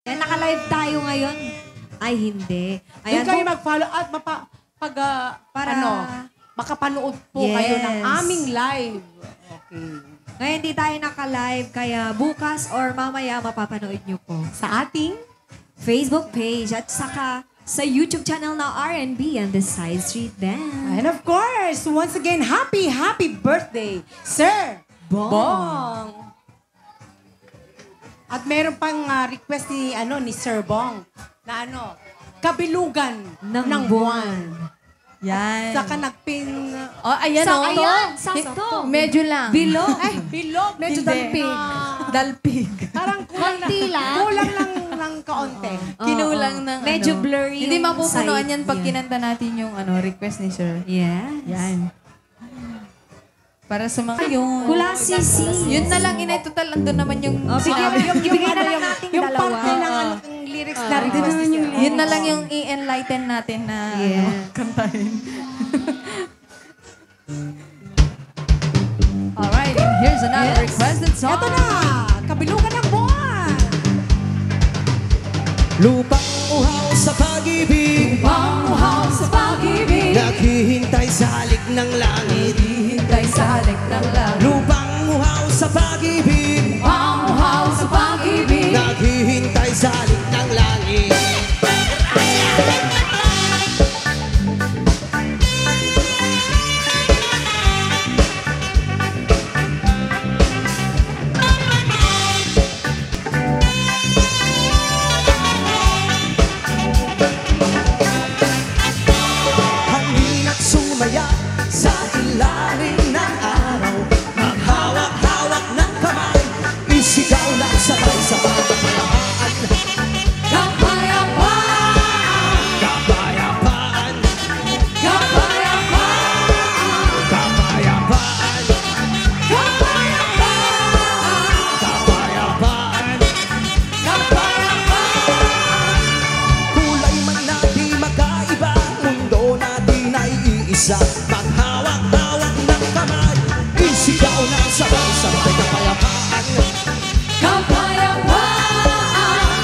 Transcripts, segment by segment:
Yan, naka-live tayo ngayon. Ay, hindi. Doon kayo mag-follow at makapanood po kayo ng aming live. Okay. Ngayon, hindi tayo naka-live, kaya bukas or mamaya mapapanood nyo po Sa ating Facebook page at saka sa YouTube channel na R&B and the Side Street Band. And of course, once again, happy birthday, Sir Bong. At meron pang request ni Sir Bong na kabilugan ng buwan. Yan. Saka nagpin... Oh, ayan o. Ayan, sakto. Medyo lang. Bilog. Bilog. Medyo Hindi. dalpig. Dalpig. Parang Konti lang. Kulang lang ng kaunti. Kinulang ng Medyo blurry Hindi yung mapupunuan side yan pag niya. kinanta natin yung request ni Sir. Yes. Yan. Para sa mga yung... Kulasisi. Yun na lang, inay total. Andun naman yung... Ibigay na lang natin yung dalawa. parte ng lyrics na request ni Sir. Yun na lang yung i-enlighten natin na kantahin. Alright, and here's another requested song. Ito na! Kabilugan ng buwan! Lupang uhaw sa pag-ibig, Pang-uhaw sa pag-ibig, naghihintay sa halik ng langit. hintay sa halik ng langit. Lupang uhaw sa pag-ibig, Pang-uhaw sa pag-ibig, naghihintay sa halik ng langit. Hangin at sumaya sa ilalim ng araw, maghawak-hawak ng kamay, isigaw lang sabay-sabay. kapayapaan, Kapayapaan, kapayapaan, kapayapaan, kapayapaan, kapayapaan. Kulay man na di magkaiba, mundo natin ay iisa. Maghawak-hawak ng kamay, isigaw lang sabay-sabay. Kapayapaan, kapayapaan,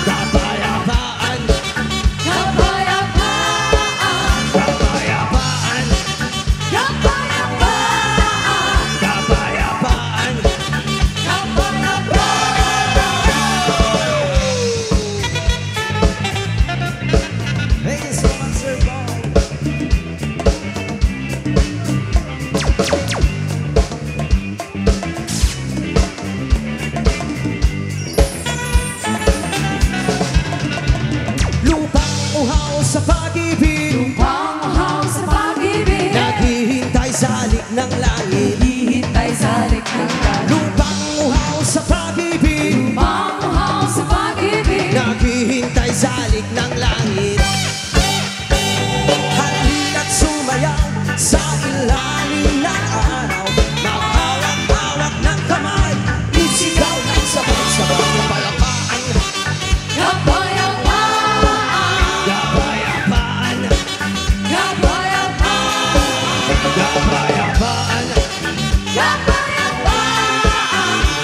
kapayapaan, kapayapaan, kapayapaan, kapayapaan, kapayapaan. Thank you so much, Sir Paul. Lupang uhaw sa pag-ibig, Pang-uhaw sa pag-ibig, naghihintay sa halik ng langit. hihintay sa halik ng langit. Lupang uhaw sa pag-ibig, Pang-uhaw sa pag-ibig, naghihintay sa halik ng langit. Halin at sumayaw sa ilalim ng araw, maghawak-hawak ng kamay, isigaw ng sabay-sabay. Kapayapaan, kapayapaan, kapayapaan,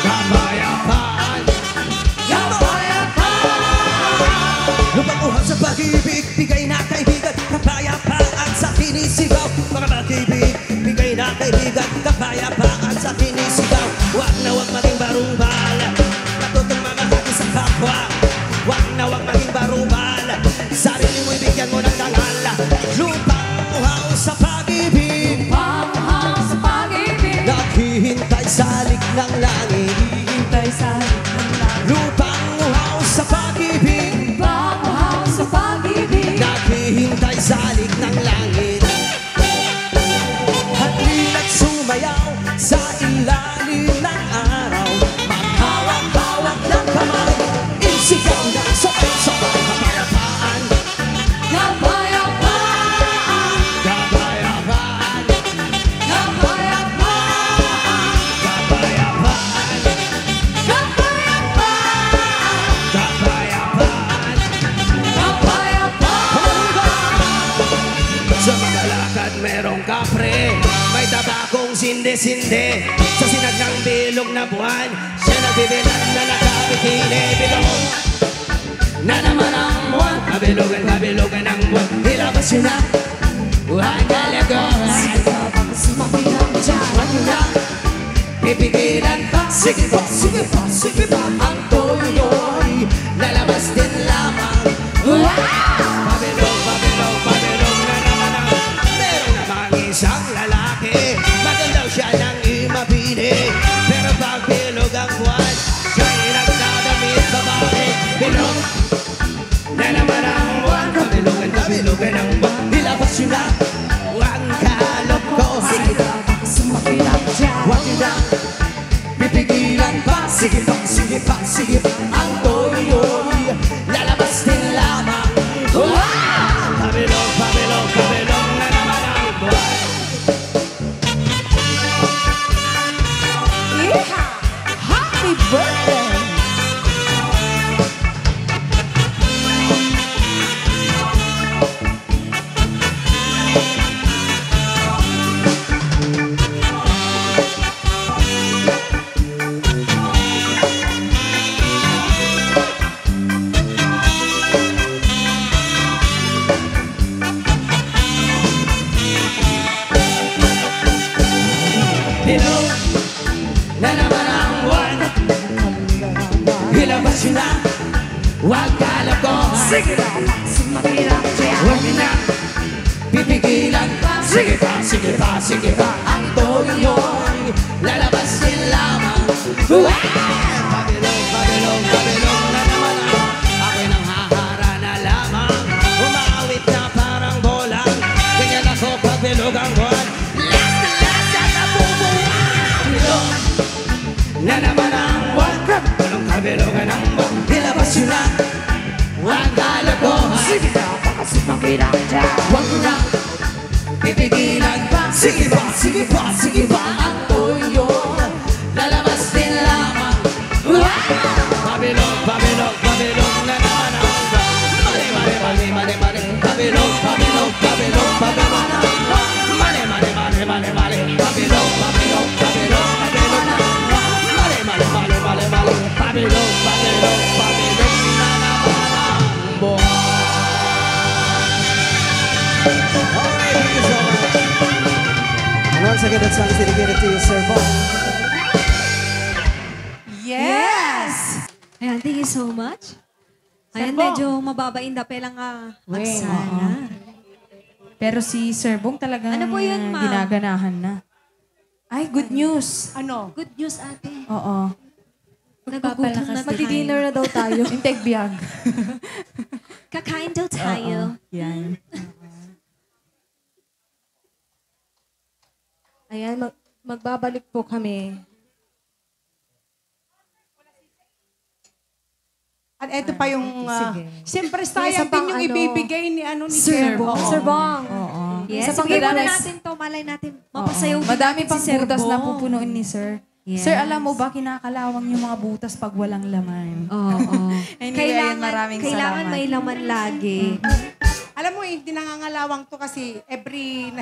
kapayapaan, kapayapaan. Lupang uhaw sa pag-ibig, bigay na kaibigan, kapayapaan sa kinisigaw. Mga pag-ibig, bigay na kaibigan, kapayapaan sa kinisigaw. Wag na wag maging barumbal, natutong mamahagi sa kapwa. Wag na wag maging barumbal, sarili mo'y bigyan mo ng dangal. Lupang uhaw sa pag-ibig, Pang-uhaw sa pag-ibig, naghihintay sa halik ng langit. hihintay sa halik ng langit. Lupang uhaw sa pag-ibig, Pang-uhaw sa pag-ibig, naghihintay sa halik ng langit. Halin at sumayaw sa ilalim ng araw, maghawak-hawak ng kamay, isigaw na sabay-sabay. Kapayapaan, kapayapaan, kapayapaan, kapayapaan, kapayapaan, kapayapaan, kapayapaan. Sa mga lakad merong kapre, may tabakong sinde-sinde. Sa sinag ng bilog na buwan, siya nagbibilang na nakabikini. Bilog na naman ang buwan. Kabilugan, kabilugan ang buwan. Ilabas yun na, huwag kalagohan. Huwag yun na, pipigilan pa. Sige pa, sige pa, sige pa. Ang tuloy, lalabas din lamang. Pabilog, pabilog, pabilog na naman ang meron namang isang lalaki. Maganda siya ng imabini, pero pag bilog ang buwan, siya'y nagdadamit babae. Bilog na naman ang buwan. Kabilugan, kabilugan ang buwan. Ilabas yun na, huwag kalokohan. Sige na, sumakilang dyan. Huwag yun na, pipigilan pa. Sige pa, sige pa, sige pa. Ang toyoy, lalabas din lamang. Pabilog, pabilog, pabilog na naman ang buwan. Happy birthday! Bilog na naman ang buwan. Ilabas yun na, huwag kalokohan. Sige na, sumakilang dyan. Huwag yun na, pipigilan pa. Sige pa, sige pa, sige pa. Ang toyoy, lalabas din lamang. Pabilog, pabilog, pabilog na naman ang ako'y nang hahara na lamang. Umawit na parang bolang, ganyan ako pabilog ang buwan. Na naman ang buwan, walang kabilugan ang buwan. Ilabas yun na, huwag kalokohan. Sige na, baka sumakilang dyan. Huwag yun na, pipigilan pa. Sige pa, sige pa, sige pa. Ang tuyo, lalabas din lamang. Pabilog, pabilog, pabilog na naman ang buwan. Mali, mali, mali, mali, mali. Pabilog, pabilog, pabilog, pabilog na ang buwan. Mali, mali, mali, mali, mali. Pabilog, pabilog, pabilog, pabilog na ang buwan. Mali, mali, mali, mali. Pabilog, pabilog, pabilog na naman ang buwan. Okay, thank you so much. And once again, that song is dedicated to you, Sir Bong. Yes! Ayan, thank you so much. Ayan, Sir Bong. medyo mababainda lang aksana. Pero si Sir Bong talagang Ano po yun, ma'am? ginaganahan na. Ay, good news. Ano? Good news, ate. Oo. Nagugutom na Magdi-dinner na daw tayo. Integ biyag. Kakain daw tayo. Yan. Ayan, magbabalik po kami. At eto pa yung, Sige. siyempre Isa sayang pang din yung ano, ibibigay ni Sir Bong. Sir Bong. Oo. Yes, Isa pang bigay muna request. natin to. Malay natin. Oo. Mapasayaw din Madami natin pang si Sir butas na Bong. pupunuin ni Sir. Yes. Sir, alam mo ba, kinakalawang yung mga butas pag walang laman. Oo. Anyway, ayun, maraming kailangan salamat. may laman lagi. Alam mo, hindi nangangalawang to kasi every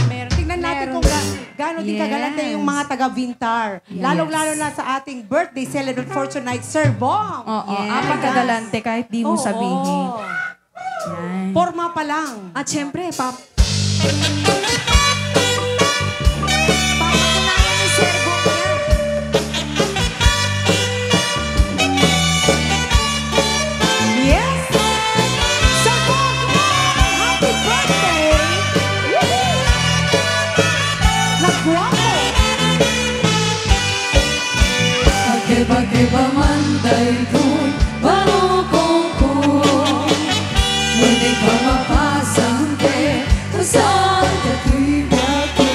meron. Tingnan natin Meron. kung gaano din Yes. kagalante yung mga taga-Vintar. Lalong-lalo na sa ating birthday celebrate for tonight, Sir Bong. Oo, Yes. apat kagalante kahit di mo Oo. sabihin. Yan. Forma pa lang. At syempre, papakunayan ni Sir Bong yan. Yes! Sir Bong! Happy birthday! Nagwapo! Pag-iba man tayo ko'y barokong ko. Hindi pa mapasante saan katiba ko.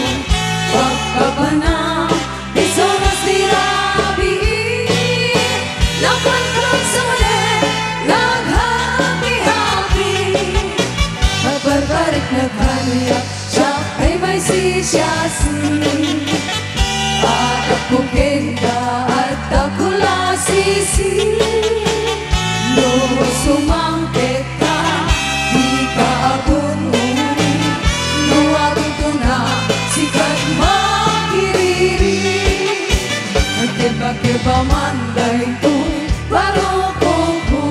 Pagkabanang isoras dirabi. Napantrag sa mali, nag-happy-happy. Pagbarbarik naghanap, siya ay may sisyasin. At ako kenda at ako lasisi. No sumangkit ka, di ka abunuri. No abuto na, sikat makiriri. Nagkiba-kiba man day ko'y barokong ko.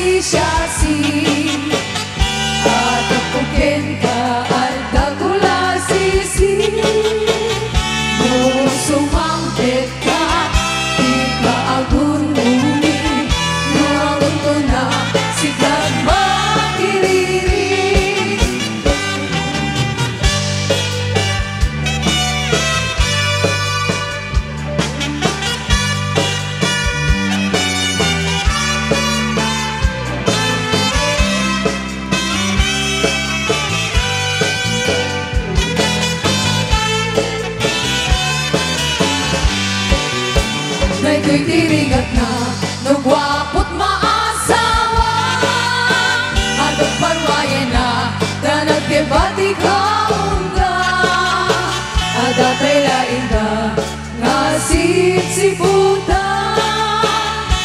sisiyasi at apukin ka at dakula sisi mo sumambit ka ikaagun-uni nuangon ko na sigat makiriri. Na'y tirigat na nagwapot maasawa at agparwayan na na nagkibati kaunga at atay lain ka nga siputa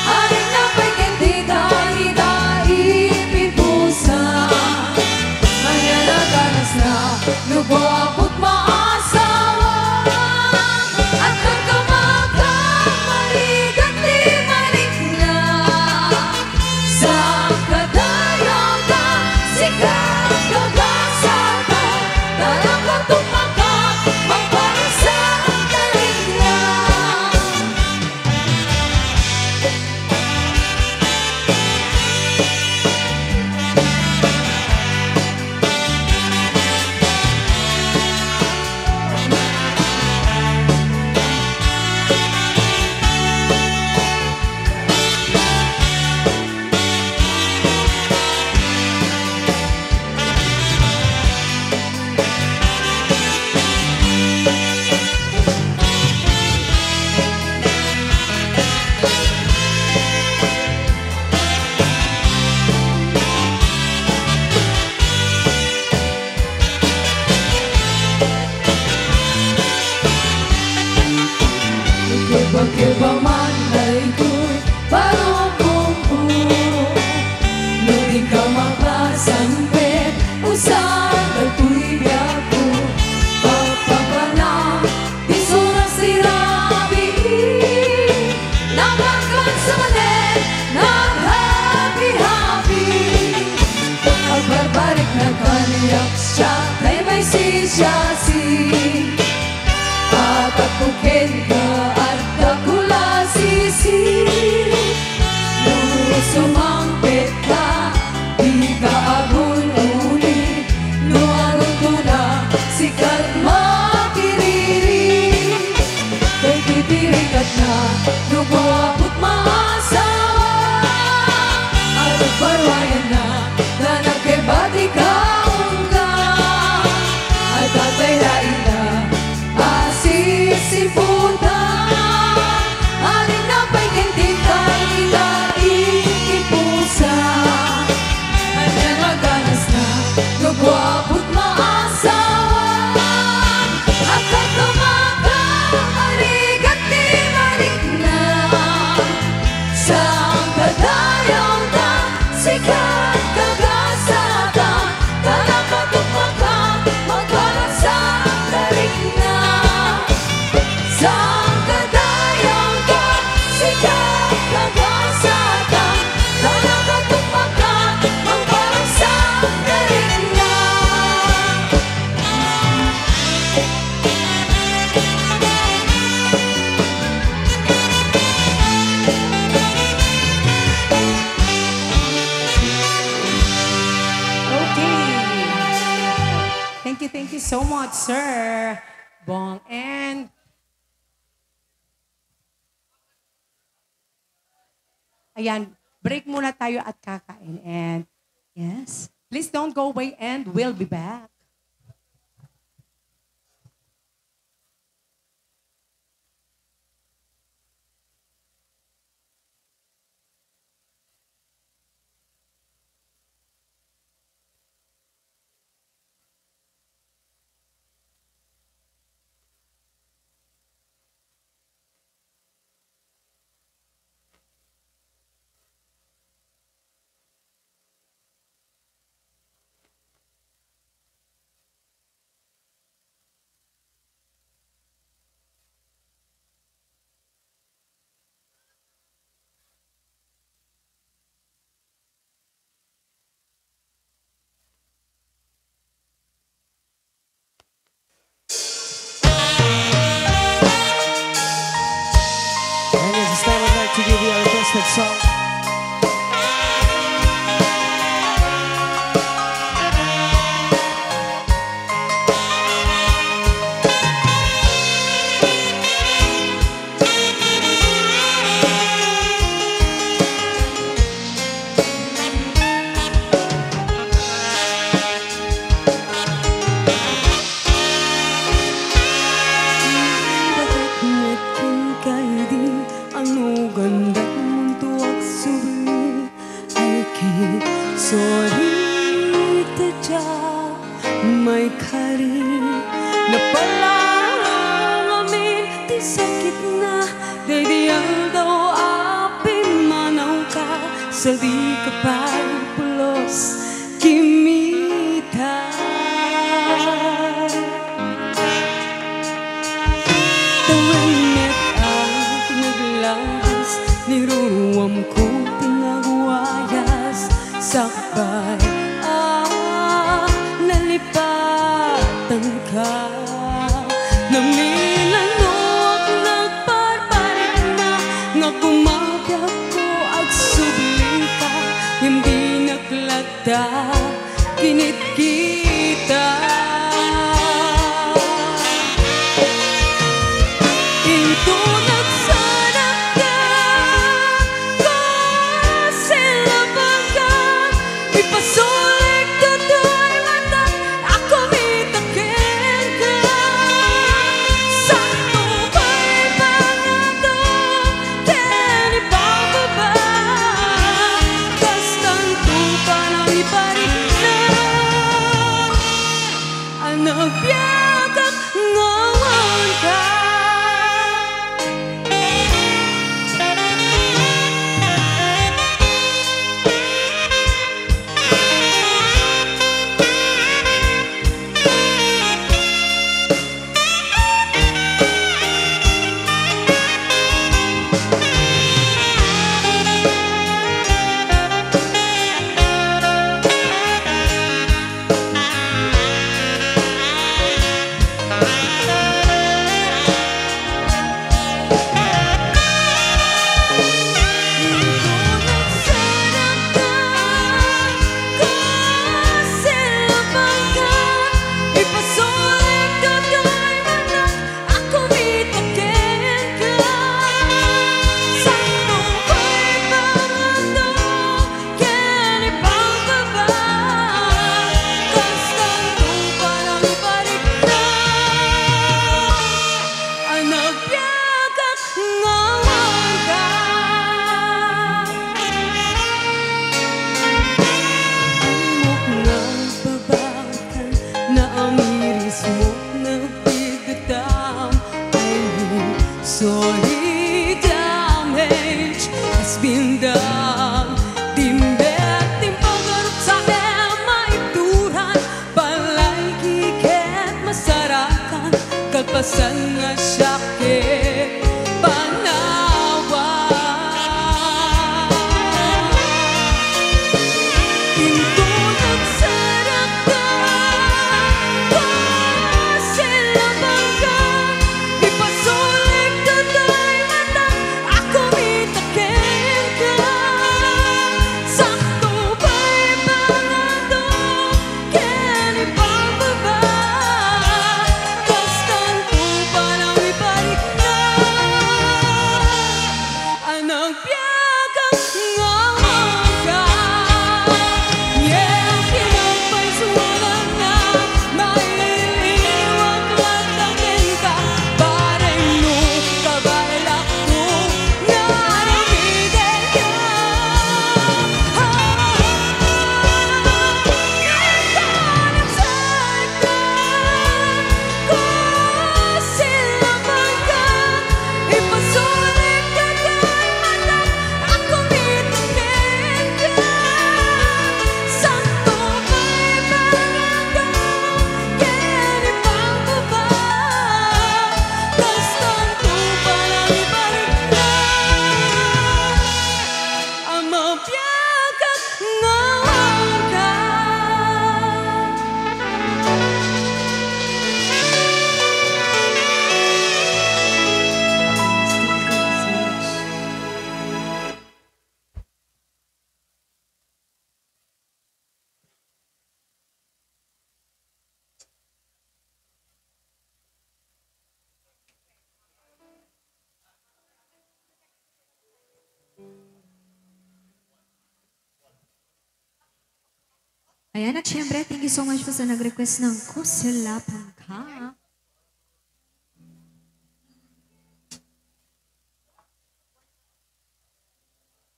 aring napay kendita ita ipinpusa kanya naganas na nagwapot maasawa at nagkamaka maligat di malik na sa kadayaw ka sikat kagasata dalang katumaka magparasa dalik na. Kiba-kiba man ay ko'y parang bumbu nung di ka makasampit usang nagtuig ako pagpapana di surang sirabi nakakan sa manet nag-happy-happy ang barbaric na kaniyak siya ay may sisiyasi at apukin ka at dakula sisi nung sumangpit ka di ka agun-uni nuangon ko na sikat makiriri kay titirikat na nugwapot maasawa at agparwayan na na nagkibati kaunga at atay lain na asisiputa aring napay kendita ita ikipusa kanya naganas na nagwapot maasawa at katumaka arigat di malik na sa kadayaw na sikat kagasata talang katumaka magkalat sa darig na sa kadayaw ka sikat kagasata talang katumaka magkalat sa darig na. Okay. Thank you so much, Sir Bong. And ayan, break muna tayo at kakain. And yes, please don't go away and we'll be back. requested song. May kari na palang amin di sakit na Daydiyan daw apin manaw ka Sa di kapal pulos kimita Tawanit ang pinaglahas Niruruwam ko pinagwayas Sakbay nalipatan ka Namilanok nagparbalik na Nga gumagap ko at subling ka Hindi naglata kinit kita Into nagsanap ka Kasilaban ka Ipasulik tutoy mata Ako mitakin ka Sakto ba'y pangato Kaya ibababa Kastanto pa na iparik na Ang nagbiagak ngawan ka Sorry, damage has been done. Timbet, timpagarap sa maituran. Balay kiket, masarakan. Kalpasan nga syakit, panawan. Tinto nagsarap ka, kasilaban ka. Ipasulit tutoy mata, ako mitakin ka. Ayan, at syempre, thank you so much po sa nag-request ng Kusilapan Ka.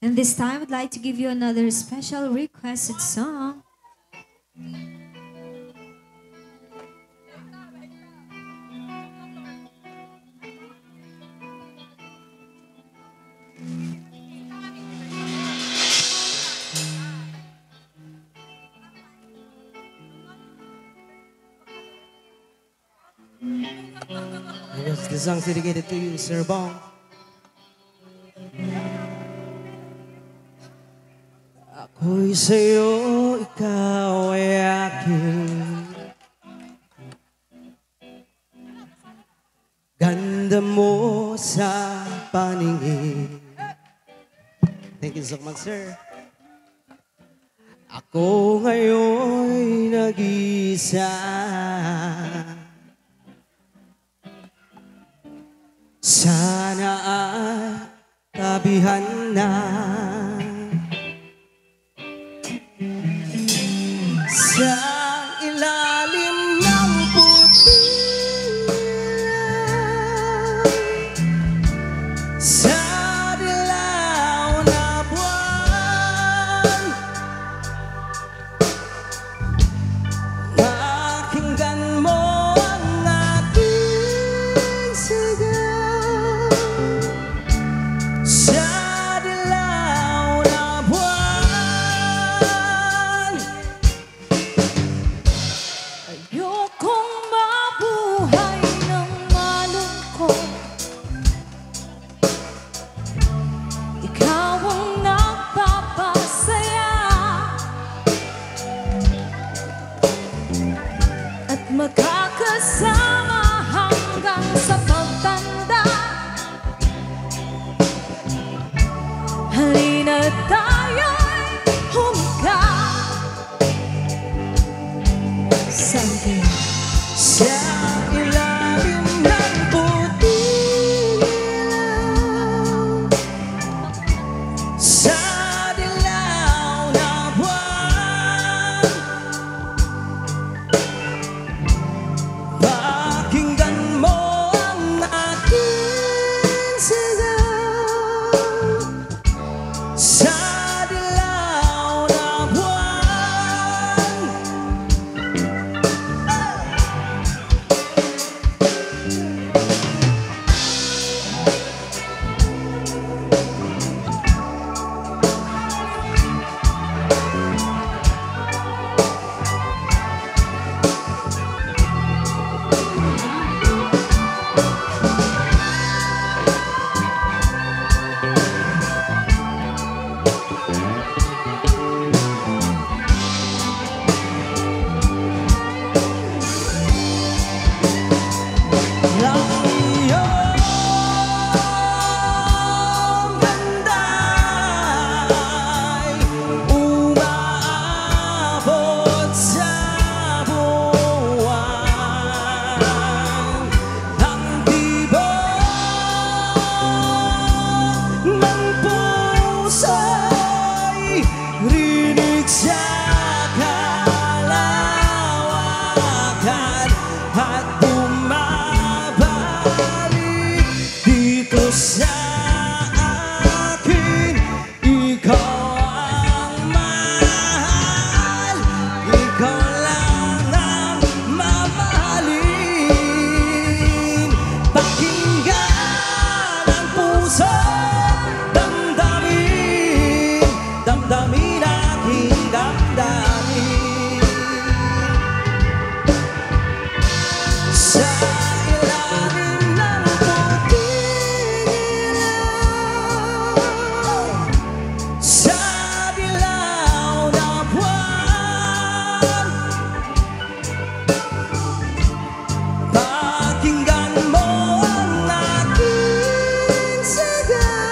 And this time, I'd like to give you another special requested song. Yes, this song is dedicated to you, Sir Bong. Ako'y sa'yo, ikaw ay akin. Ganda mo sa paningin. Thank you so much, sir. Ako ngayon'y nag-isa. Sana ay tabihan na sa ilalim ng puting ilaw, sa dilaw na buwan, pakinggan mo ang aking sigaw. Sa dilaw na buwan, Ayokong mabuhay ng malungkot. Ikaw ang nagpapasaya at magkakasama hanggang sa pagtanda. Halina tayo'y humiga sa akin. sa ilalim ng puting ilaw, sa dilaw na buwan, pakinggan mo ang aking sigaw. Sa dilaw na buwan, sa akin, ikaw ang mahal, ikaw lang ang mamahalin. Pakinggan ang puso, damdamin, damdamin aking damdamin. Sa ilalim ng puting ilaw, sa dilaw na buwan, pakinggan mo ang aking sigaw.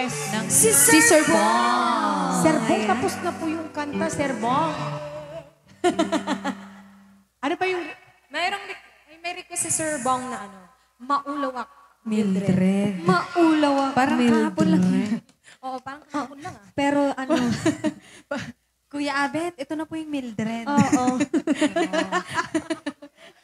request. Si Sir Bong. Sir Bong, tapos na po yung kanta, Sir Bong. Ano pa yung... May request si Sir Bong na ano, maulawak. Mildred. Maulawak. Parang kahapon lang. Oo, parang kahapon lang ah. Pero ano, Kuya Abet, ito na po yung Mildred. Oo.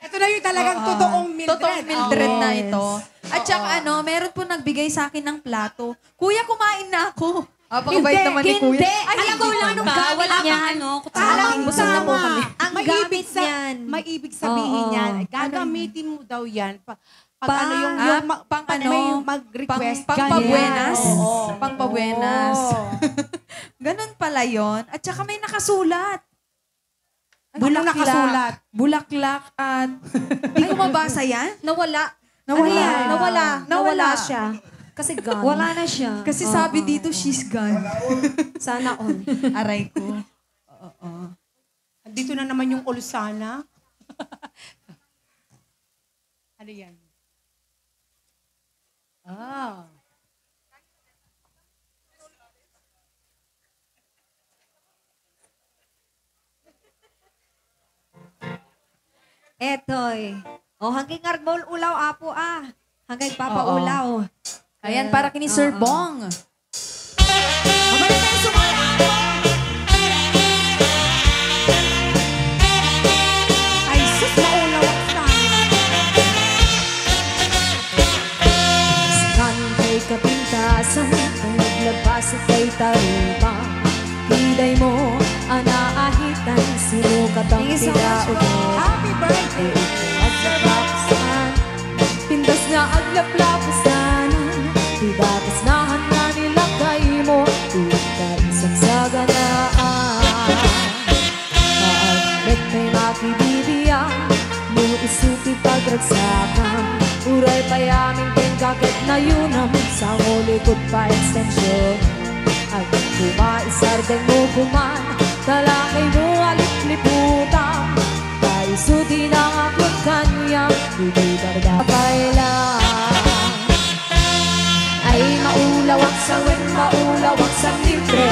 Ito na yung talagang totoong Mildred. Totoong Mildred na Yes. ito. At saka meron po nagbigay sa akin ng plato. Kuya, kumain na ako. Hindi, naman ni Kuya. Hindi! Alam ko wala nung gamit niya. Busog na po kami. Ang gamit niyan. May ibig sabihin Oo. yan. Gagamitin mo daw yan. Pag ano yung, pang pag ano? may mag-request Pang ka pabuenas. niya. Oo. Pang pabuenas. Oo. Ganun pala yon. At saka may nakasulat. Anong nakasulat? Bulaklak at... Di ko mabasa yan? Nawala. Nawala. Nawala siya. Kasi gone. Wala na siya. Kasi sabi dito, she's gone. Sana all. Aray ko. Dito na naman yung Ulusana. Ano yan? Ah. Etoy. Hanggang argol ulaw apo Hanggang papaulaw. Ayan, para kini Sir Bong. Mabalik tayo sumala. Ay, sus, maulawak sana. Kan kay kapintasan, naglabas at kay tarupa. Kiday mo, anaahitan, sinukat ang tilaog mo. Happy birthday! Aglaplapasan, pintas nga aglaplapasan. Di batas nahan nga nilagay mo, tuwag ka isang saganaan. Kaaglit may makibibiyang, mo isuti pagragsakan. Uray payaming kakit na yunam, sa likod pa extension. At kumaisardeng mo kuman, talakay mo alip-liputan. Tayo suti ng aklot kanyang, bibigardapay lang. Ay maulawak sa win, maulawak sa libre.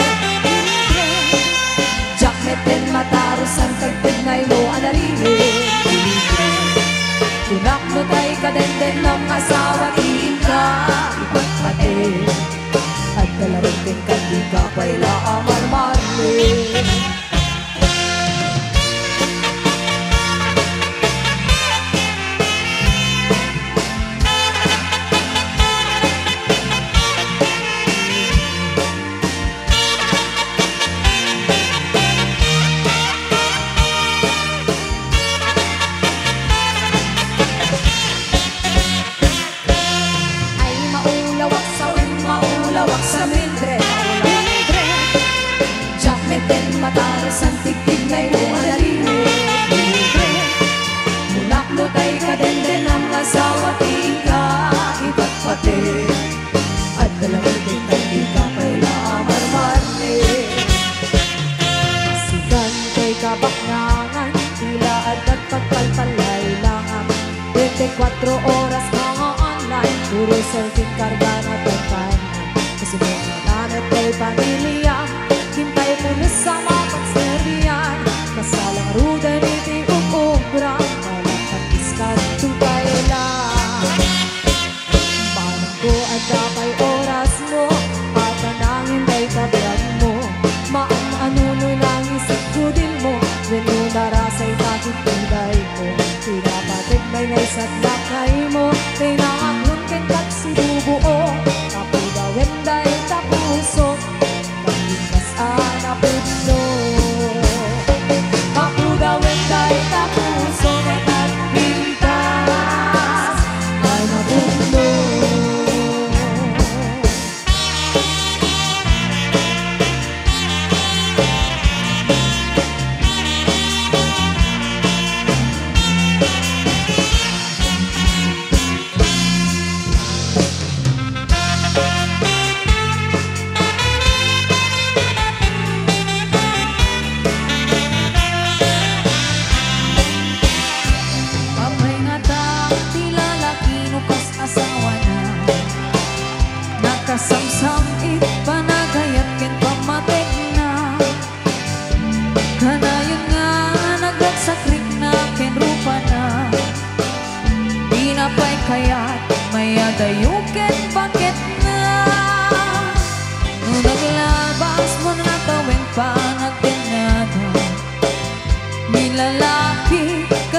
Jakmeten mataros ang tagtignay mo anarihin. Tunak mo tayo kadenden ng asawa, ka ibang pati. At kalarating ka di ka paila amar-marmin. Ay maulawak sa win, maulawak sa Mildred. Jakmeten mataras ang tigtig na iyong alarihin. Mulak mo tayo kadenden ang asawa, tika iba't pati. At dalawang tingkang di ka paila amar-marmin. Sigan kay kabaknangan, tila at pagpalpalaylangan. 24 oras mga online, puro surfing karga na tagpan. Kasi mga nanat kay pamilya, hintay mo na sa mapagserbiyan. Kasalang rudan iti ukubrang, malakang iskat tupay lang. Parang ko at kapay oras mo, at anangin kay kabrag mo. Maan-ano lang isip ko din mo, when yung darasay takit piday ko. Pinapatig may ngay sa lakay mo, kay nangaklon ken kat si bubuo.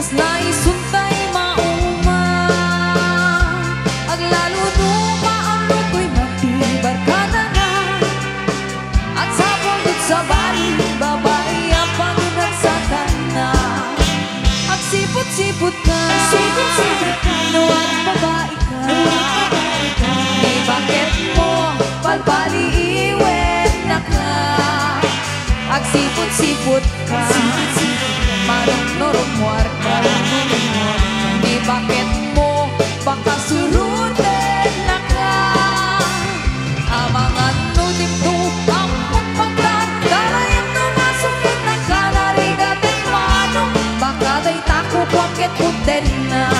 kas naisuntay mauma. Aglalo numa ang lukoy magtibarkada na. At sa pundot sa bali, babae ang pangunat sa tanan. At sipot-sipot ka, nuwag babae ka. Di bakit mo palpaliiwen na ka. At sipot-sipot ka, manong norumwar ka. Di bakit mo baka suruten na ka. Amangan no dimto ang pagpaglan. Karayang numasukit na ka. Narigatin manong baka day tako kwakit puten na.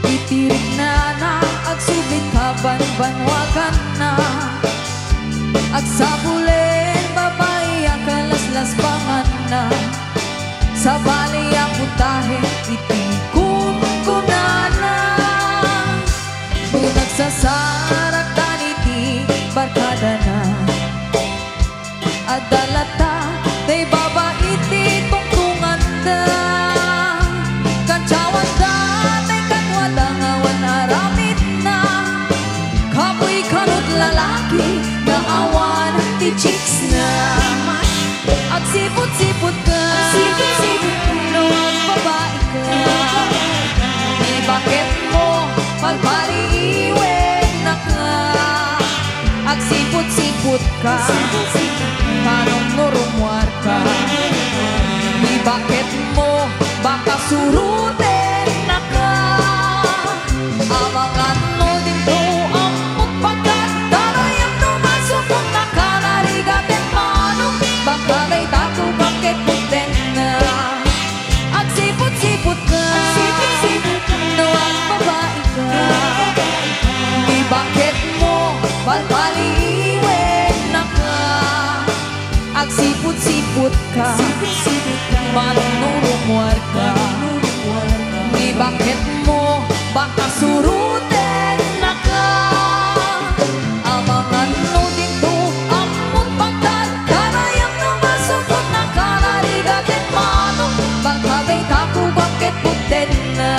Itirik na na, agsubit ka banwagan na. Agsabulen, babae ang kalaslas bangan na. Sa bali ang putahe, itikun ko na na. Kung nagsasarak taniti, barkada na. Adalata, day babae ti tungtungan da. Kanchawan da, day kanwada ngawan aramit na. Kapoy kanot lalaki, naawan ti chicks na. At sipot-sipot ka, nuwag babae ka. Di bakit mo palpaliiwen na ka. At sipot-sipot ka, parang norumwar ka. Di bakit mo baka suruten na ka. Amangan mo din to ang pagpagkat. Tarayang numasukong na ka. Narigatin manong baka day tako bakit puten na. At sipot-sipot ka, nuwag babae ka. Di bakit mo palpaliiwen na ka. At sipot-sipot ka, manong norumwar ka. Di bakit mo baka suruten na ka. Amangan mo din to ang pagpagkat. Karayang numasukot na ka. Narigatin manong baka day tako bakit puten na.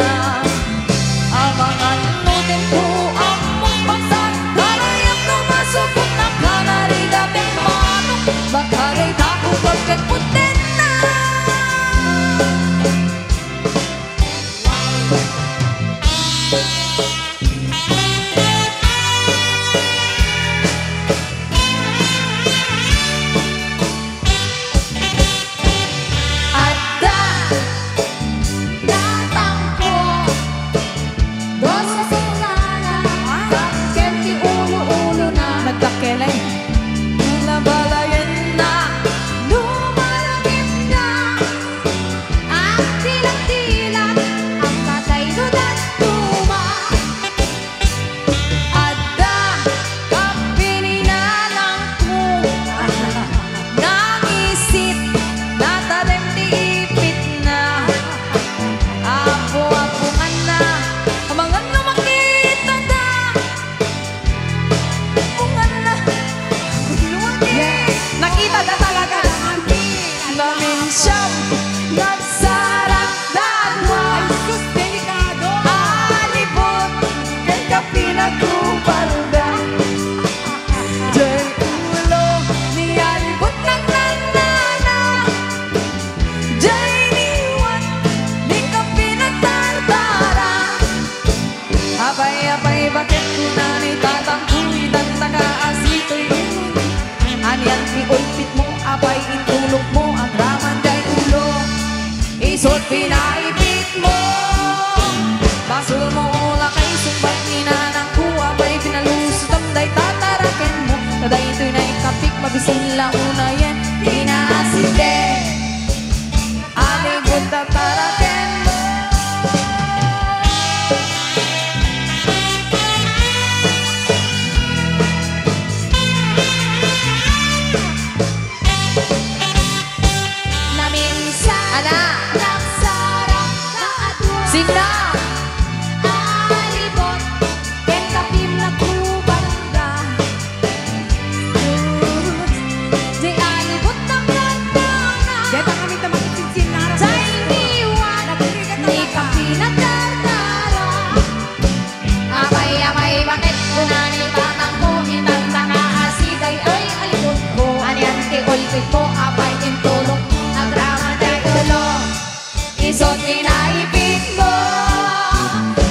Amangan mo din to ang pagpagkat. Karayang numasukot na ka. Narigatin manong baka day tako bakit puten na. Abay, bakit ko na nitatangkuy Tantaka asito'y Anyan iulpit mo, abay intulog mo Ang raman day ulo Isot pinaipit mo Basul mo ula kay sumbat ninanang ko Abay pinalusot day tataraken mo Taday ito'y naikapik mabisin launa yan Pinaasite Alibot tataraken mo na alibot ken kapim na kubanda. Di alibot ng gandana. Deta kami tamakisinsin na harap. Sa iniwan ni kapim na dardara. Abay-abay bakit kunani tatang ko itang asiday ay alibot ko. Anyan ti ulpit mo abay intulok nagraman day tulo. Isot pinaipit mo.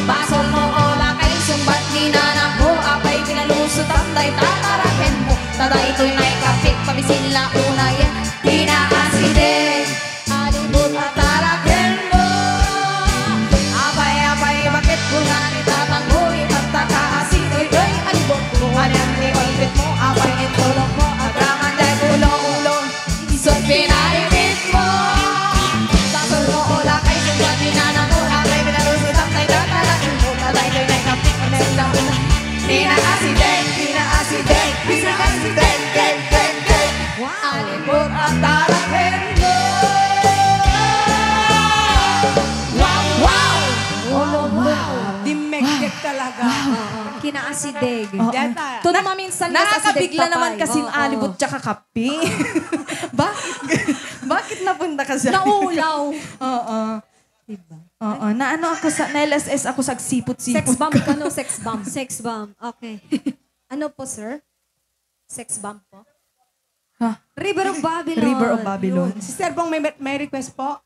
Basol mo ola kay sumbat ninanang ko. Abay pinalusot ang day tataraken mo. Tada ito'y naikapit pamisin la unay pinaaside. Alibot at taraken mo. Abay-abay bakit kunani tatang ko itang asiday ay alibot ko. Anyan ti ulpit mo abay intulok mo nagraman day tulo. Isot pinaipit mo. Basol mo ola kay sumbat ninanang ko. Abay pinalusot ang day tataraken mo. Tada ito'y naikapit pamisin la unay pinaaside. Alibot at taraken mo. Wow, wow! Dimektek talaga. Kinaasideg. Deta. Tuno maminsan mas asideg Nakakabigla naman papay. kasing Oo. alibot tsaka kape. Bakit napunta ka sa... Naulaw. Oo. Diba? Oo. Naano ako sa... Na-LSS ako sa Sex sipot-sipot. bomb ka no? Sex bomb. Sex bomb. Okay. Ano po, sir? Sex bomb po? Ha? River of Babylon. River of Babylon. Si Sir Bong may request po.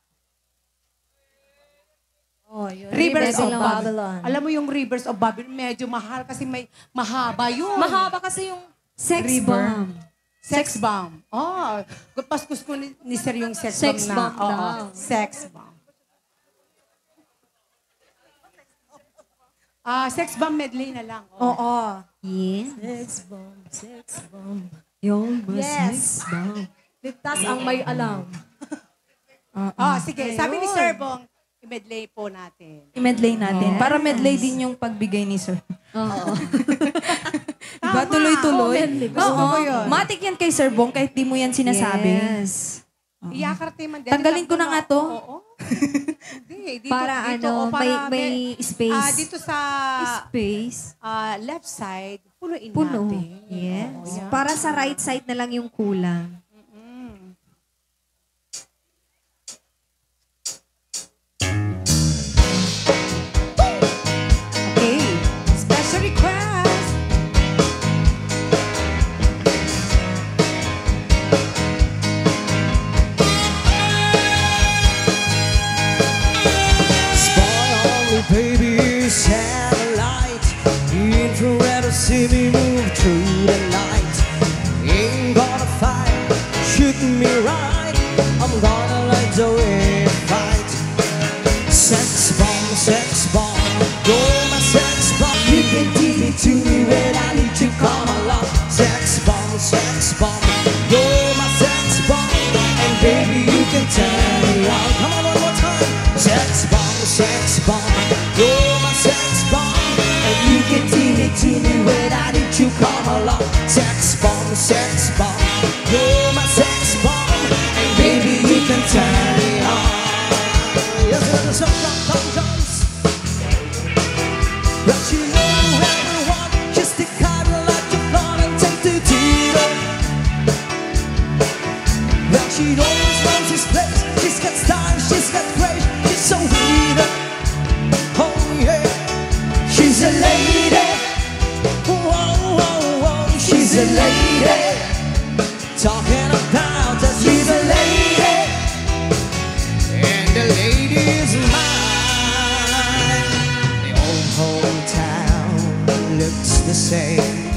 Oh, yun. Rivers of Babylon. Babylon. Alam mo yung Rivers of Babylon, medyo mahal kasi may mahaba yun. Mahaba kasi yung... Sex River. bomb. Sex bomb. Oh, paskus ko ni Sir yung sex, Sex bomb na. bomb daw. Sex bomb. Sex bomb medley na lang. Oo. Yes. Sex bomb. Sex bomb. Yung mas Yes. sex bomb. Ligtas ang may alam. Sige. Sabi ni Sir Bong, i-medley po natin. I-medley natin. Para medley din yung pagbigay ni Sir. Oo. Diba? Tuloy-tuloy. Gusto ko yun. Matik yan kay Sir Bong kahit di mo yan sinasabi. Yes. Iyakarte man. Tanggalin ko na nga to. Oo. Hindi. Dito, Para dito, ano, may space. Dito sa Space. left side, punuin Puno. natin. Yes. Oo, yan. Para sa right side na lang yung kulang. Okay. Special request. Spoil me, baby, satellite. Infrared will see me move through the night. Ain't gonna fight, shoot me right. I'm gonna let the way fight. Sex bomb, you're my sex bomb. You can give it to me when I need to come along. Sex bomb, you're my sex bomb. And baby, you can turn me on. Come on, one more time. Sex bomb, you're my sex bomb. And you can give it to me when I need to come along. Sex bomb, you're my sex bomb. And baby, you can turn me on. Yes, there's some drums. But you know everyone, just to cuddle like your fun and take the deal. Well, she always loves this place. She's got style, she's got grace, she's so weird. Oh yeah, she's a lady. Whoa, whoa, whoa, she's a lady. Talking about that she's a lady, and the lady is mine. The old hometown looks the same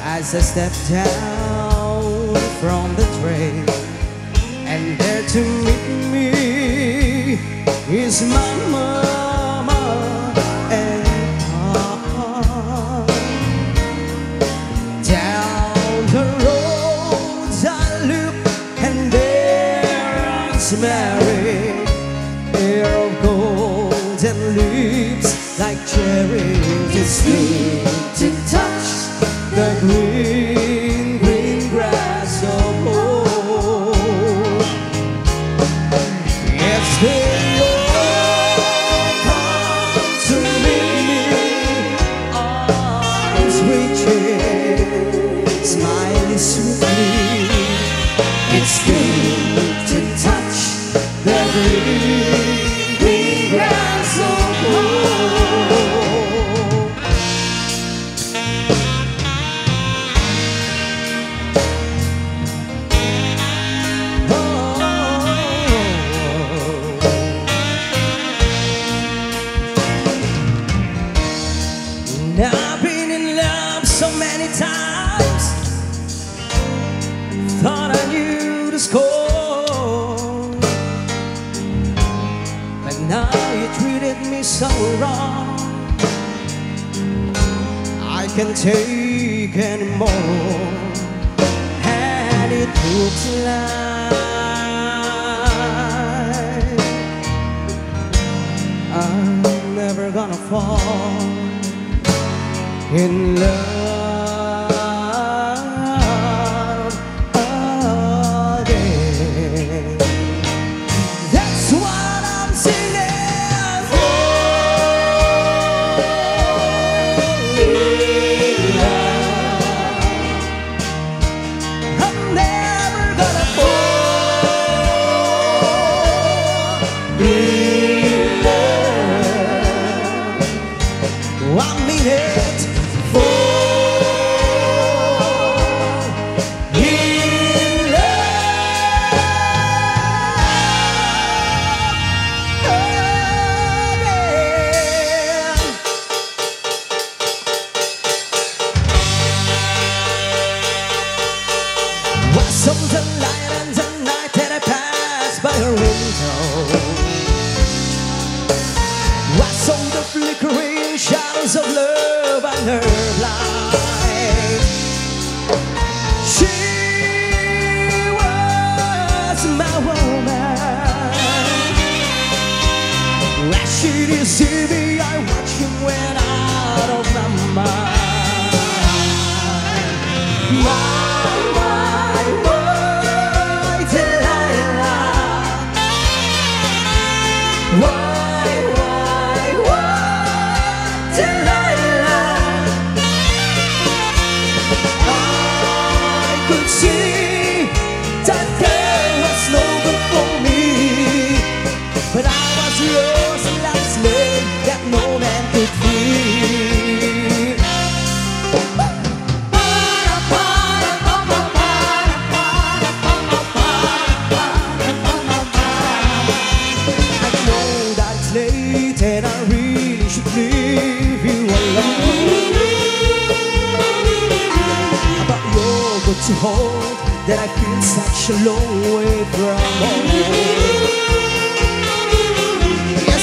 as I step down from the train, and there to meet me is my mama and papa. Down the road I look, and there's Mary, hair of gold and lips like cherries. It's sweet to touch the green, green grass of home. Yes, they all aking braso ko. I've been in love so many times, thought I knew the score, but now you treated me so wrong. I can't take anymore, and it looks like I'm never gonna fall in love again. That's what I'm singing for. I'm never gonna fall in love. I mean it. So the light and the night that I passed by her window, I saw the flickering shadows of love on her blind. She was my woman. As she deceived me, I watched him went out of my mind. But I was lost and like a slave that no man could free. I know that it's late and I really should leave you alone, but you're good to hold that I feel such a long way from home.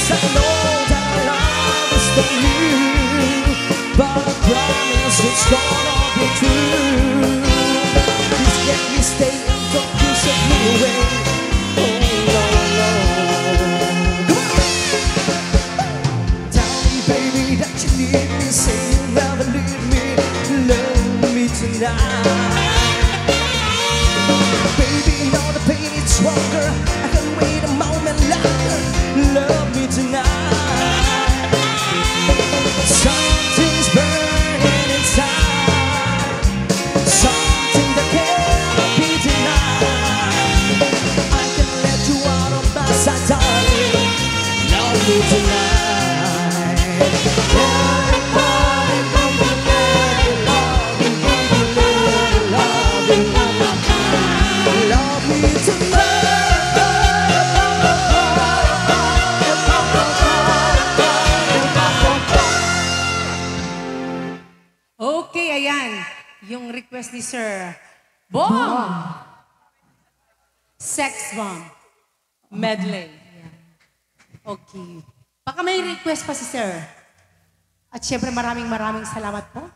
I know that love is for you, but I promise it's gonna be true. Please let me stay and don't you set me away. Oh no, no. Come on! Tell me, baby, that you need me. Say you'll never leave me. Love me tonight. Baby, all the pain is stronger. I can wait a moment longer. Love me tonight. Something's burning inside, something that can't be denied. I can let you out of my sight, darling. Love me tonight. Everybody come together. Love you, love you, love you, love you. Love me tonight. Okay, ayan. Yung request ni Sir. Bomb! Sex Bomb. Medley. Okay. Baka may request pa si Sir. At syempre maraming salamat po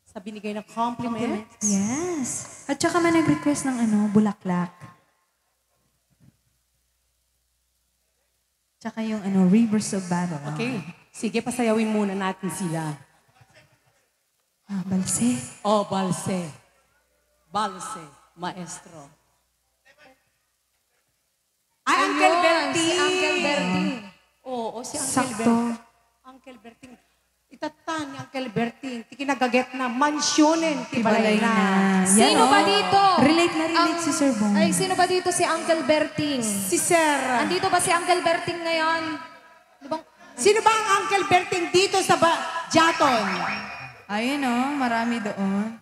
sa binigay na compliments. Yes. At saka may nag-request ng bulaklak. Tsaka yung Rivers of Babylon. Okay. Sige, pasayawin muna natin sila. Balse. Oh, balse. Balse, maestro. Ay, Uncle Berting! Si Uncle Berting. Oo, si Uncle Sakto. Berting. Uncle Berting. Itatan ni Uncle Berting. nagaget na mansyonin, tibalay na. Sino ba dito? Relate na relate si Sir Bong. Ay, sino ba dito si Uncle Berting? Si Sir. Andito ba si Uncle Berting ngayon? Di ba? Sino ba ang Uncle Berting dito sa Jaton? Ayun marami doon.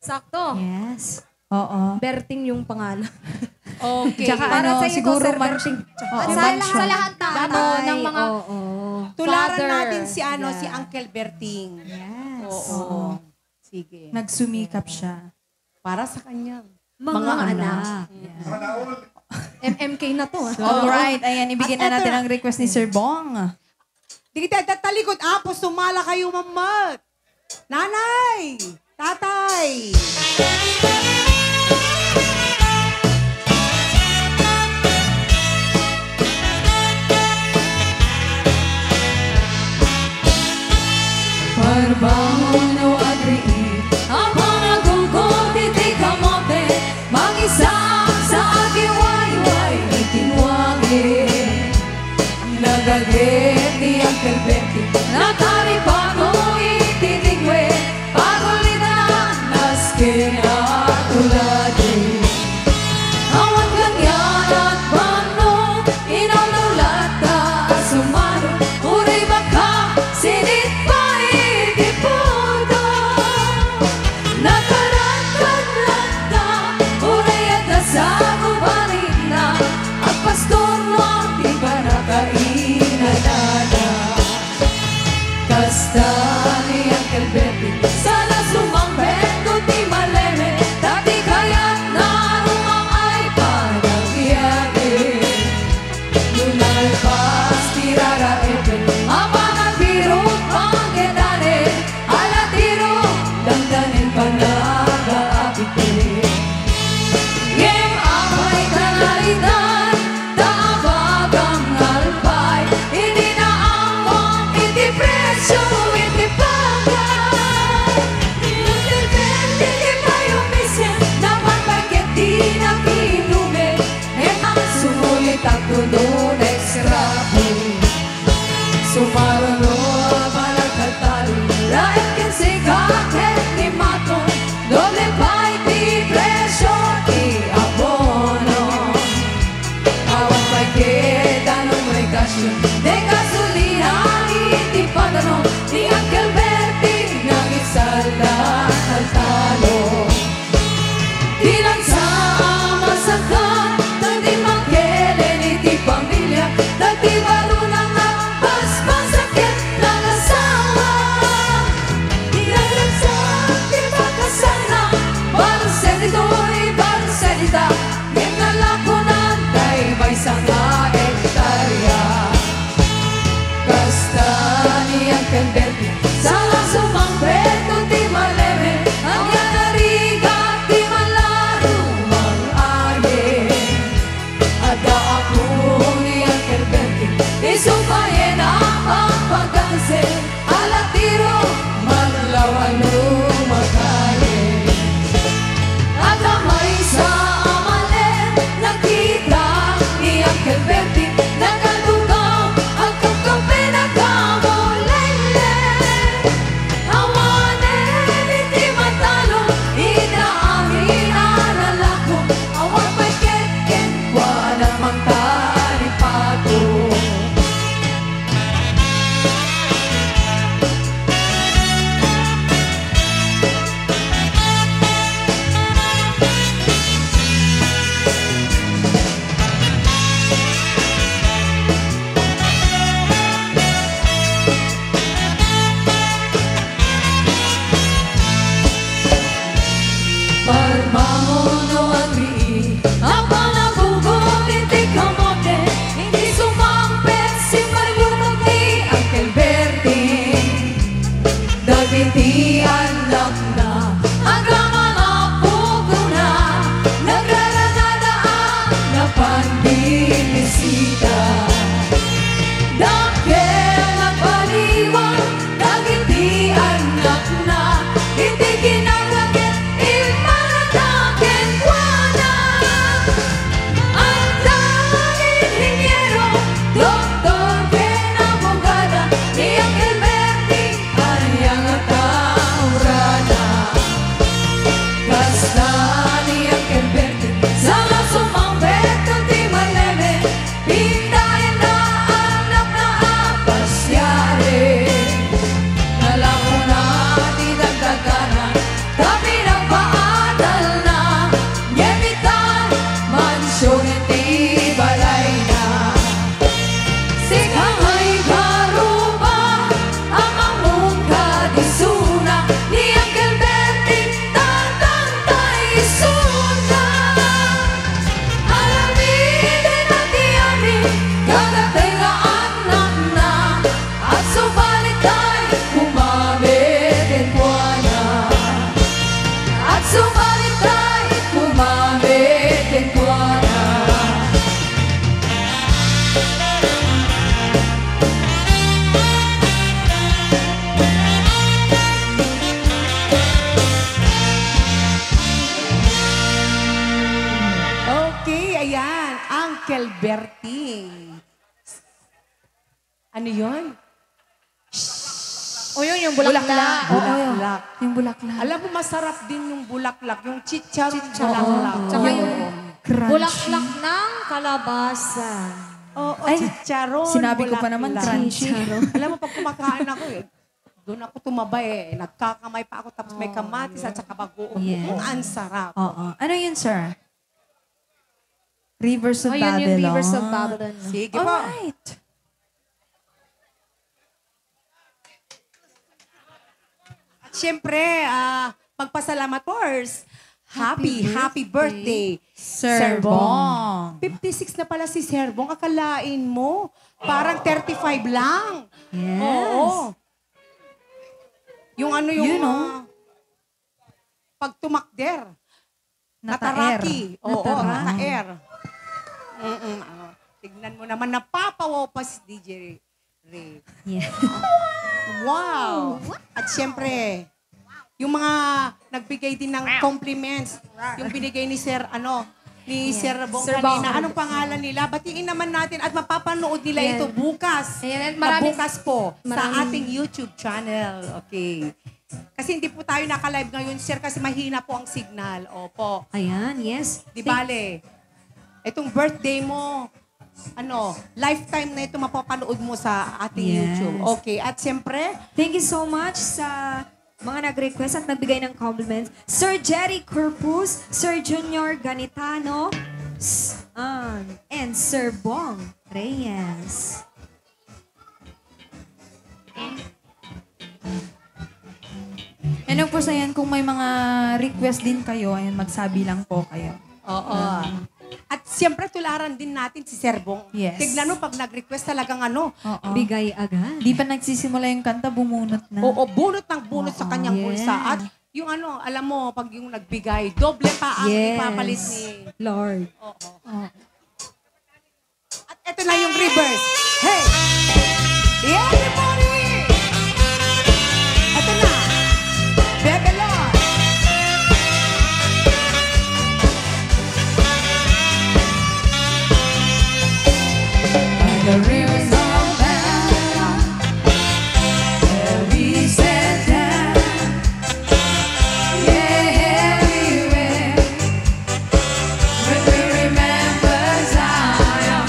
Sakto. Yes. Oo. Berting yung pangalan. Okay. Tsaka Para ano, sa iyo, siguro Sir mansion. Berting. Sa lahat na ng mga Tularan father. natin si si Uncle Berting. Yes. Oo. Sige. Nagsumikap siya. Para sa kanyang mga anak. MMK na to. Alright, ayan, ibigyan na At natin eto- ang request ni Sir Bong. Di kita talikod, apo, sumala kayo, mamat. Nanay! Tatay! Parbaho no agriit Abang nagugol titik kamote Mag-isa sa aking wayway Itinwagi Nagaget ni Uncle Betty Natari pa ko ititigwe Pagulitan nas kinatuladi Awat ganyan at bano Inaw na lata asumano Uray baka sinit pa itipudo Nakaratkan-lata Uray at nasago balit na At pastor mo di ba nakainadada Ano yun? O yun, yung bulaklak. Bulaklak. Yung bulaklak. Alam mo, masarap din yung bulaklak. Yung chicharon bulaklak. Tsaka yung Crunchy. bulaklak ng kalabasa. Oo, Ay, chicharon. sinabi ko pa naman, bulaklak. crunchy. Alam mo, pag kumakain ako doon ako tumabay Nagkakamay pa ako tapos may kamatis at saka bagoong. Yes. Ang sarap. Oo. Ano yun, sir? Rivers of O yun yung Babylon. Rivers of Babylon. Sige po. Alright. At syempre, magpasalamat first. Happy birthday, Sir Bong. 56 na pala si Sir Bong. Akalain mo, parang 35 lang. Yes. Oo. Yung ano yung Yun, oh. pag tumakder. Nata-air. Nataraki. Oo, Natara. nata-air. Tignan mo naman, napapawaw pa si DJ Ray. Yeah. Wow! At syempre, yung mga nagbigay din ng compliments, yung binigay ni Sir, ni Sir Bong Sir kanina. Bong. Anong pangalan nila? Batiin naman natin at mapapanood nila Ayan. ito bukas. Ayan, Na bukas po sa maraming- ating YouTube channel. Okay. Kasi hindi po tayo naka-live ngayon, Sir, kasi mahina po ang signal. Opo. Ayan, yes. Di bale, itong birthday mo, lifetime na ito mapapanood mo sa ating Yes. YouTube. Okay. At siyempre, Thank you so much sa mga nag-request at nagbigay ng compliments. Sir Jerry Corpus, Sir Junior Ganitano, and Sir Bong Reyes. And of course, ayan, kung may mga request din kayo, ayan, magsabi lang po kayo. oo. At siyempre, tularan din natin si Sir Bong. Yes. Tignan mo, pag nag-request talagang Oo. Bigay agad. Di pa nagsisimula yung kanta, bumunot na. oo, bunot ng bunot sa kanyang yes. bulsa. At yung alam mo, pag yung nagbigay, doble pa ang Yes. ipapalit ni... Lord. Oo. Oo. At eto na yung reverse. Hey! Everybody! Eto na. Bebe Lord. The rivers of Babylon, where we sat down, yeah, everywhere, when we remember Zion,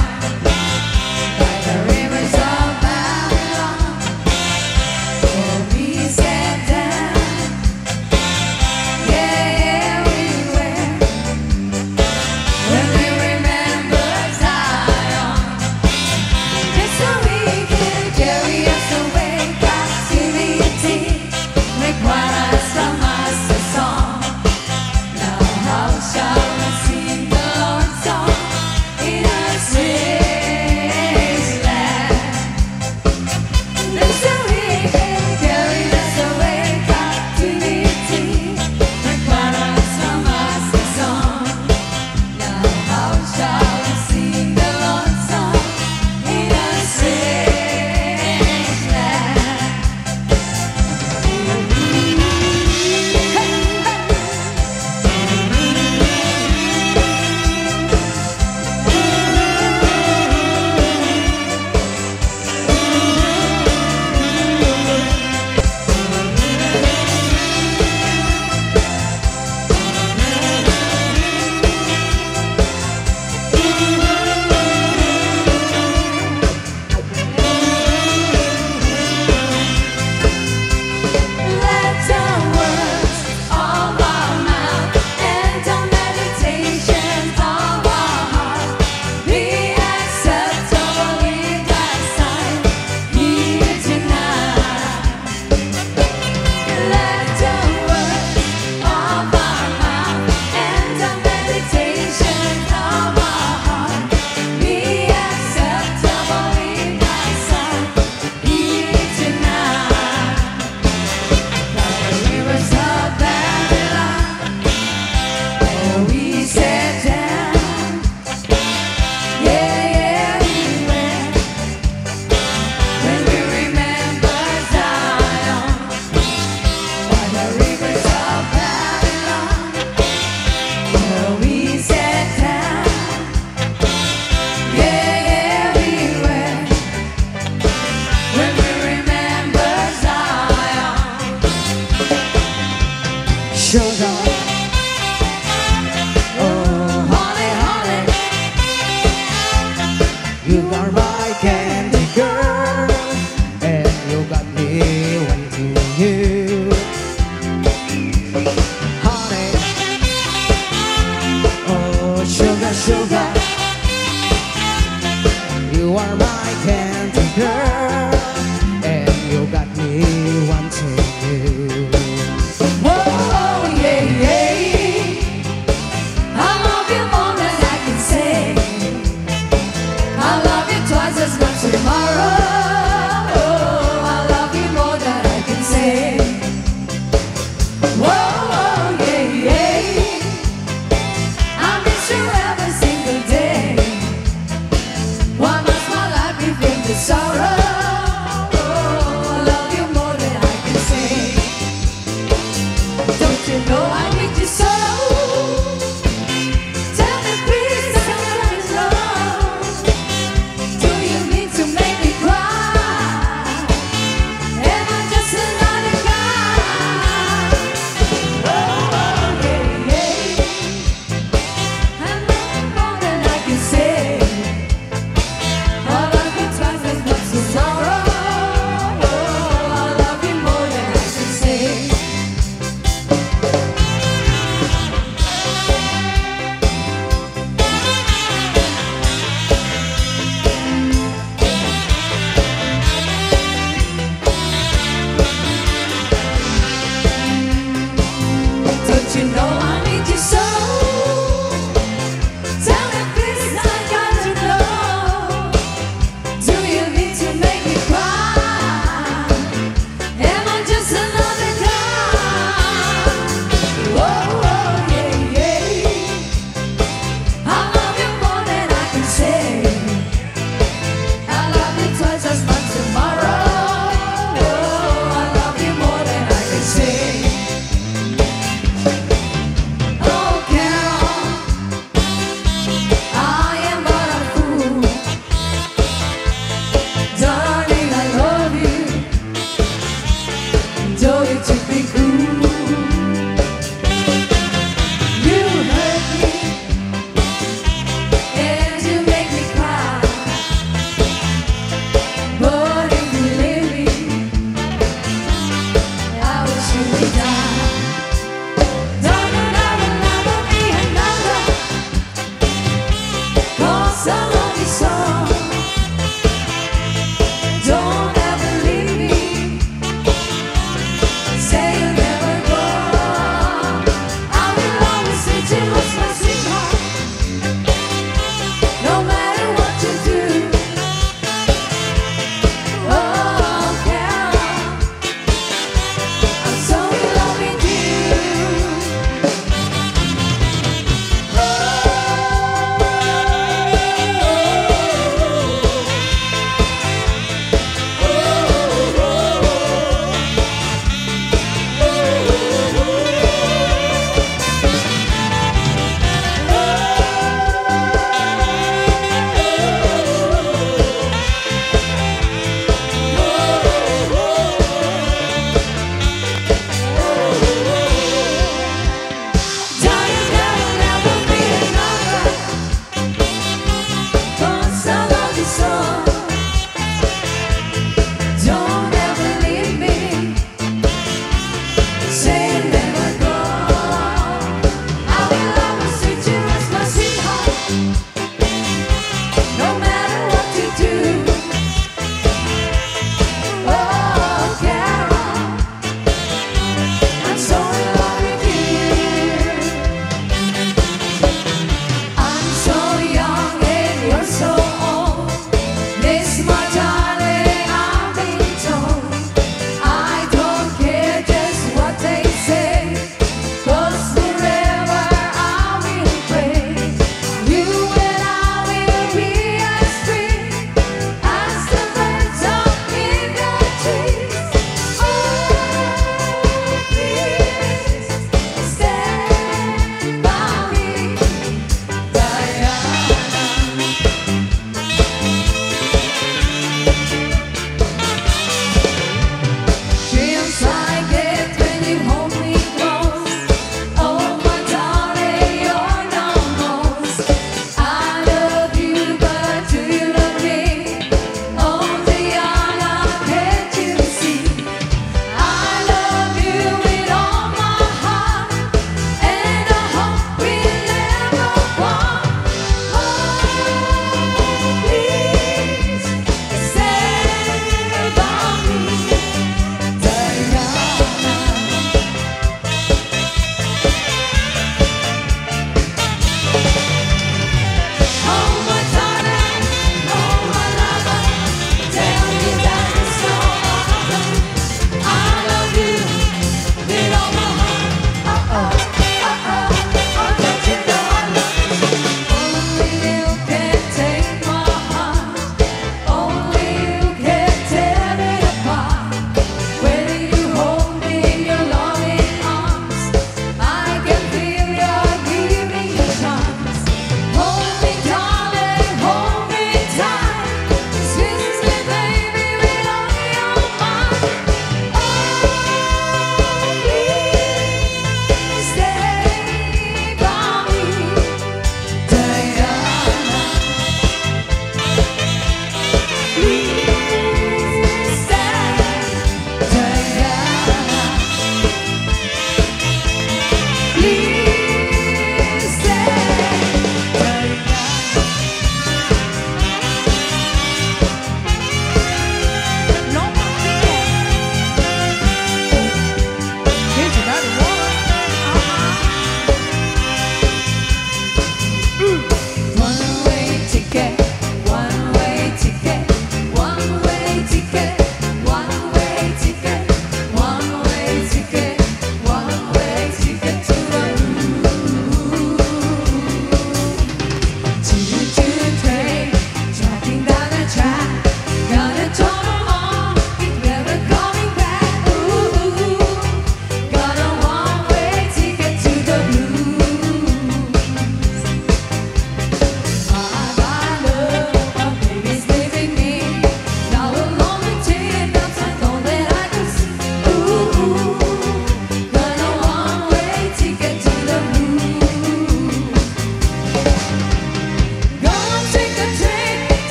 candy girl, and you got me wanting you. Honey, oh sugar, sugar, you are my candy girl, and you got me wanting you. Whoa, yeah, yeah. I love you more than I can say. I love you twice as much tomorrow. I love you more than I can say. Whoa, yeah, yeah. I miss you every single day. Why must my life be filled with sorrow? I love you more than I can say. Don't you know I need you so? Tell me please, how much love do you need to make me cry?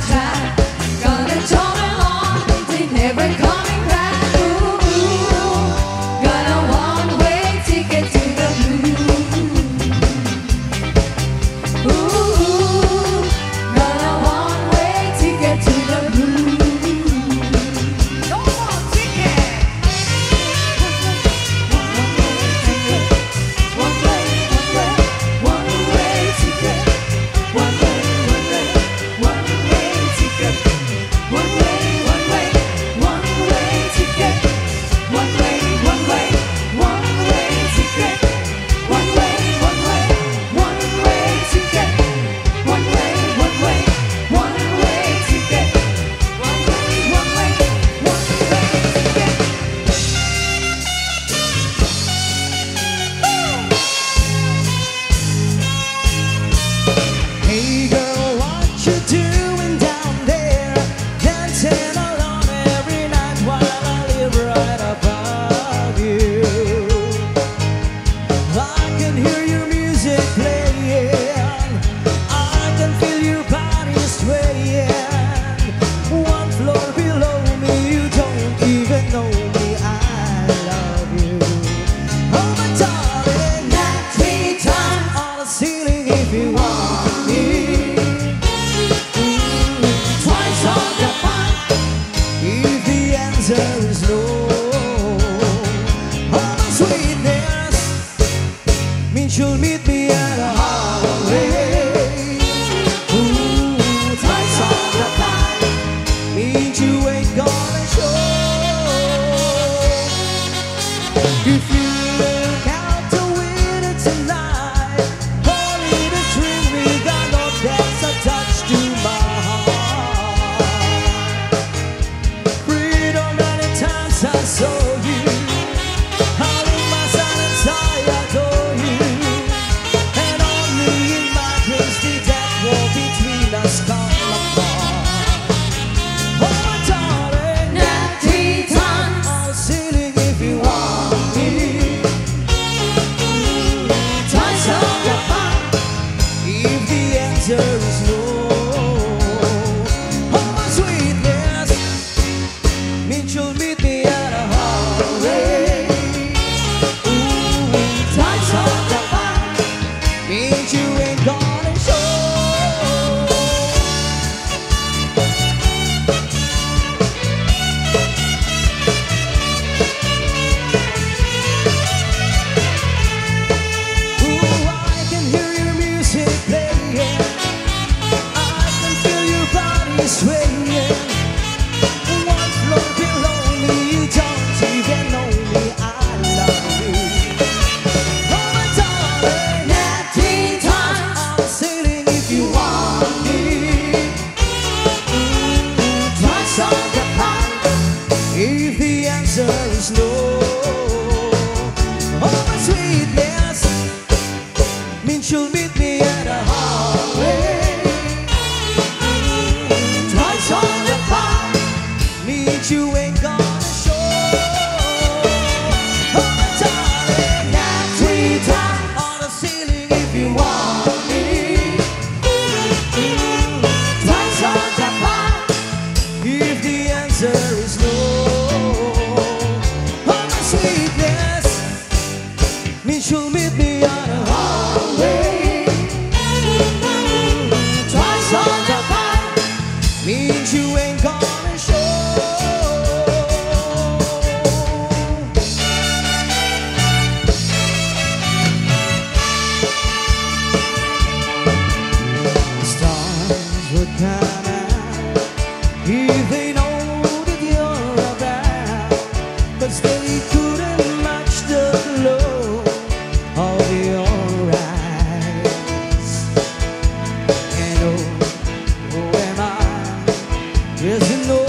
try. Gonna join along, they never coming back. Ooh, got a one-way ticket to the blue. Ooh, got a one-way ticket to the blue. No more ticket. One-way ticket. One-way ticket. One-way, one-way ticket. One-way, one-way ticket. One-way, one-way ticket. One-way, one-way ticket. One-way, Hey girl, what you doing down there? Dancing alone every night while I live right above you. I can hear your music playing, I can feel your body swaying. One floor below me, you don't even know me, I love you. Oh my darling, not 3 times. on the ceiling if you want me. Twice on the pump. If the answer is no, all my sweetness means you'll meet me at a holiday. Twice on the pie means you ain't gonna show. If you look out the window tonight, only the string we got no that's attached to my heart. Freedom many times I saw you, all in my silence I adore you, and only in my dreams did that wall between us come apart. Oh my darling, Not 3 times. on the ceiling if you want me. Twice on the pump. If the answer is no, oh my sweetness means you'll meet me at a holiday. Twice on the pump. Means you ain't gonna show. I can hear your music playing, I can feel your body swaying. One floor below me, you don't even know me, I love you. Oh my darling, Not 3 times. on the ceiling if you want me. Twice on the pump. If the answer is no, oh my sweetness means you'll meet me at a holiday. Twice on the pump. Means you ain't gonna show. Oh my darling, Not 3 times. on the ceiling if you want me. Twice on the pump. If the answer is no, oh my sweetness means you'll meet me at a holiday. Twice on the pump. Means you ain't gonna show. Stars would come out if they know that you're around, but still you couldn't match the glow of your eyes. And oh, who am I? Yes, you know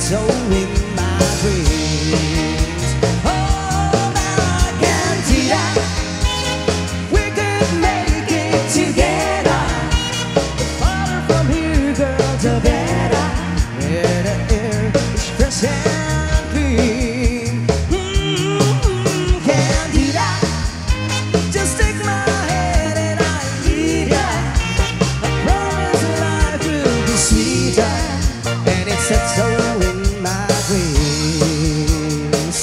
so in my dreams. Oh, now I can see that we could make it together. Farther from here, girl, the better. Better express and dream. Can't do that. Just take my hand and I lead ya. I promise life will be sweeter, and it's set so in my dreams.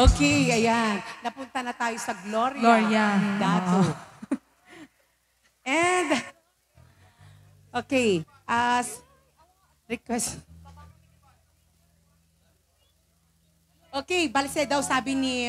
Okay, ayan. Napunta na tayo sa Gloria. Gloria. Datu. And, okay, as request. Okay, balse daw sabi ni